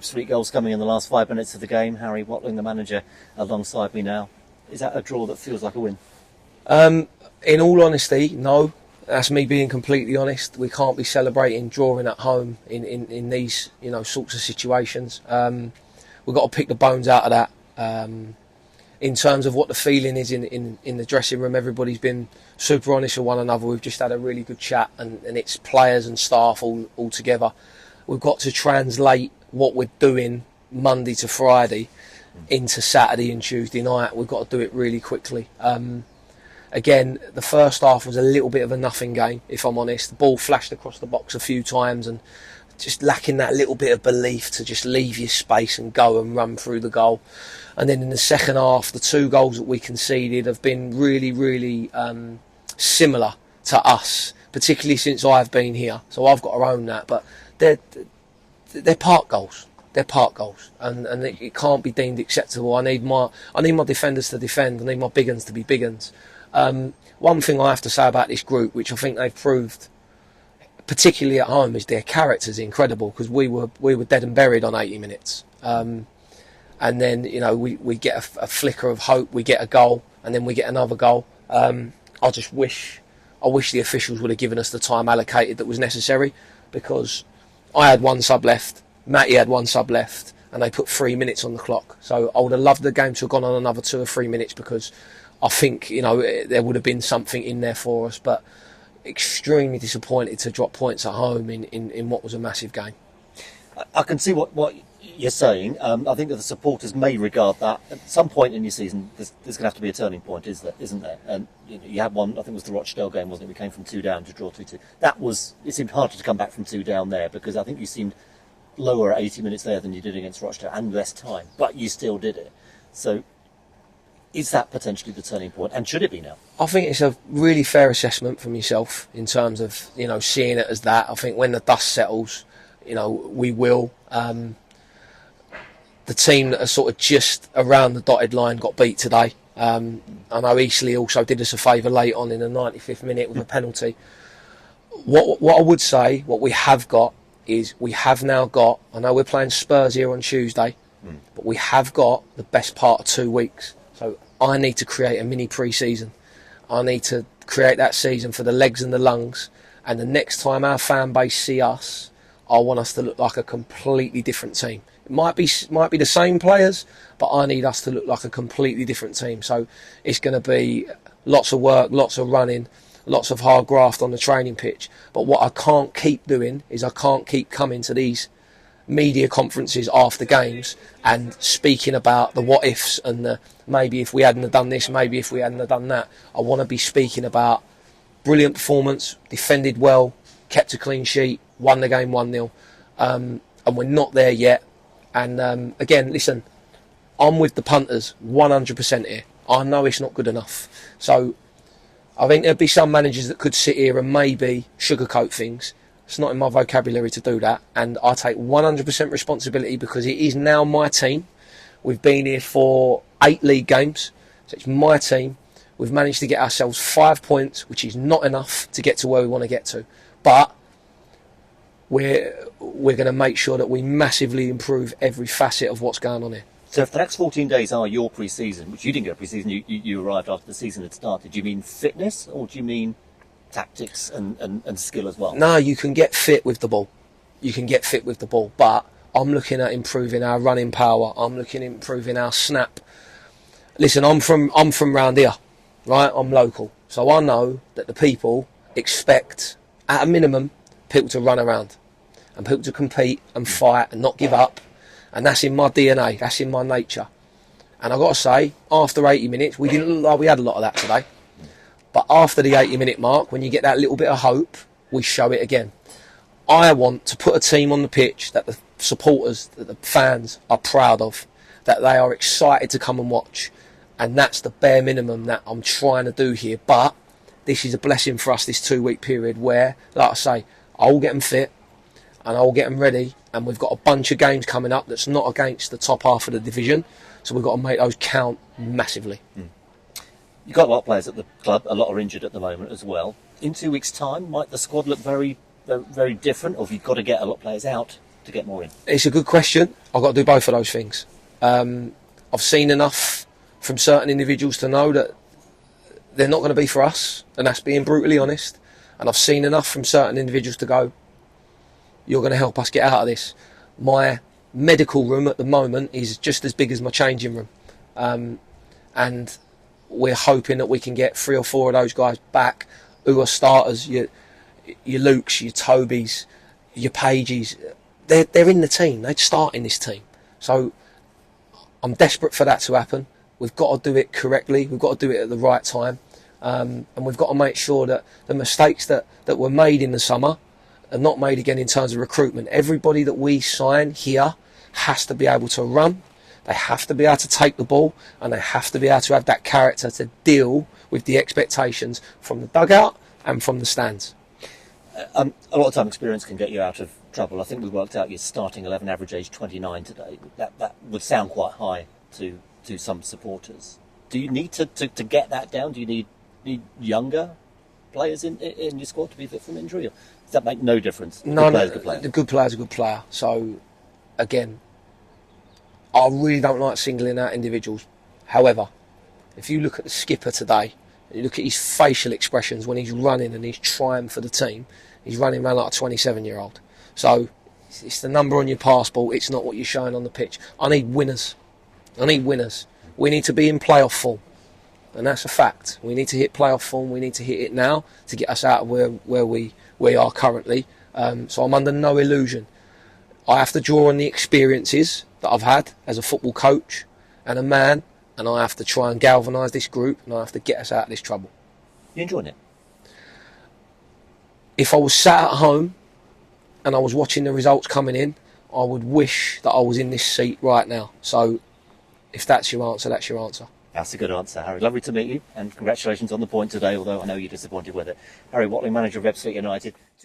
Pep's 3 goals coming in the last 5 minutes of the game. Harry Watling, the manager, alongside me now. Is that a draw that feels like a win? In all honesty, no. That's me being completely honest. We can't be celebrating drawing at home in these sorts of situations. We've got to pick the bones out of that. In terms of what the feeling is in the dressing room, everybody's been super honest with one another. We've just had a really good chat, and it's players and staff all together. We've got to translate what we're doing Monday to Friday into Saturday and Tuesday night. We've got to do it really quickly. Again, the first half was a little bit of a nothing game, if I'm honest. The ball flashed across the box a few times and just lacking that little bit of belief to just leave your space and go and run through the goal. And then in the second half, the 2 goals that we conceded have been really, really similar to us, particularly since I've been here. So I've got to own that. But they're park goals. They're park goals, and it can't be deemed acceptable. I need my defenders to defend. I need my big uns to be big uns. One thing I have to say about this group, which I think they've proved, particularly at home, is their character's incredible, because we were dead and buried on 80 minutes. And then we get a flicker of hope, we get a goal, and then we get another goal. I wish the officials would have given us the time allocated that was necessary, because I had 1 sub left, Matty had 1 sub left, and they put 3 minutes on the clock. So I would have loved the game to have gone on another 2 or 3 minutes, because I think there would have been something in there for us. But extremely disappointed to drop points at home in what was a massive game. I can see what you're saying. I think that the supporters may regard that at some point in your season. There's going to have to be a turning point, isn't there? And you had one. I think it was the Rochdale game, wasn't it? We came from 2 down to draw 2-2. It seemed harder to come back from 2 down there, because I think you seemed lower at 80 minutes there than you did against Rochdale, and less time, but you still did it. So is that potentially the turning point, and should it be now? I think it's a really fair assessment from yourself in terms of seeing it as that. I think when the dust settles, we will. The team that are sort of just around the dotted line got beat today. I know Eastleigh also did us a favour late on in the 95th minute with a penalty. What I would say, what we have got is we have now got, I know we're playing Spurs here on Tuesday, but we have got the best part of 2 weeks. So I need to create a mini pre-season. I need to create that season for the legs and the lungs. And the next time our fan base see us, I want us to look like a completely different team. It might be the same players, but I need us to look like a completely different team. So it's going to be lots of work, lots of running, lots of hard graft on the training pitch. But what I can't keep doing is I can't keep coming to these media conferences after games and speaking about the what ifs and the maybe if we hadn't have done this, maybe if we hadn't have done that. I want to be speaking about brilliant performance, defended well, kept a clean sheet, won the game 1-0, and we're not there yet. And again, listen, I'm with the punters 100% here. I know it's not good enough. So I think there'd be some managers that could sit here and maybe sugarcoat things. It's not in my vocabulary to do that, and I take 100% responsibility, because it is now my team. We've been here for 8 league games, so it's my team. We've managed to get ourselves 5 points, which is not enough to get to where we want to get to, but we're going to make sure that we massively improve every facet of what's going on here. So if the next 14 days are your pre-season, which you didn't get a pre-season, you arrived after the season had started, do you mean fitness, or do you mean tactics and skill as well? No, you can get fit with the ball. But I'm looking at improving our running power. I'm looking at improving our snap. Listen, I'm from round here, right? I'm local, so I know that the people expect, at a minimum, people to run around and people to compete and fight and not give up. And that's in my DNA. That's in my nature. And I've got to say, after 80 minutes, we didn't look like we had a lot of that today. But after the 80-minute mark, when you get that little bit of hope, we show it again. I want to put a team on the pitch that the supporters, that the fans are proud of, that they are excited to come and watch. And that's the bare minimum that I'm trying to do here. But this is a blessing for us, this 2-week period, where, like I say, I'll get them fit and I'll get them ready. And we've got a bunch of games coming up that's not against the top half of the division. So we've got to make those count massively. You've got a lot of players at the club. A lot are injured at the moment as well. In 2 weeks' time, might the squad look very, very different, or have you got to get a lot of players out to get more in? It's a good question. I've got to do both of those things. I've seen enough from certain individuals to know that they're not going to be for us, and that's being brutally honest. And I've seen enough from certain individuals to go, you're going to help us get out of this. My medical room at the moment is just as big as my changing room. And we're hoping that we can get 3 or 4 of those guys back who are starters. Your Lukes, your Tobys, your Pages. They're in the team. They'd start in this team. So I'm desperate for that to happen. We've got to do it correctly. We've got to do it at the right time. And we've got to make sure that the mistakes that were made in the summer are not made again in terms of recruitment. Everybody that we sign here has to be able to run. They have to be able to take the ball, and they have to be able to have that character to deal with the expectations from the dugout and from the stands. A lot of time experience can get you out of trouble. I think we worked out your starting 11 average age 29 today. That would sound quite high to some supporters. Do you need to get that down? Do you need younger players in your squad to be fit from injury? Or does that make no difference? No, the good player's a good player. So, again, I really don't like singling out individuals. However, if you look at the skipper today, and you look at his facial expressions when he's running and he's trying for the team, he's running around like a 27-year-old. So it's the number on your passport, it's not what you're showing on the pitch. I need winners. We need to be in playoff form. And that's a fact. We need to hit playoff form. We need to hit it now to get us out of where we are currently. So I'm under no illusion. I have to draw on the experiences that I've had as a football coach and a man, and I have to try and galvanise this group, and I have to get us out of this trouble. You enjoying it? If I was sat at home and I was watching the results coming in, I would wish that I was in this seat right now. So if that's your answer, that's your answer. That's a good answer, Harry. Lovely to meet you, and congratulations on the point today, although I know you're disappointed with it. Harry Watling, manager of Wealdstone United.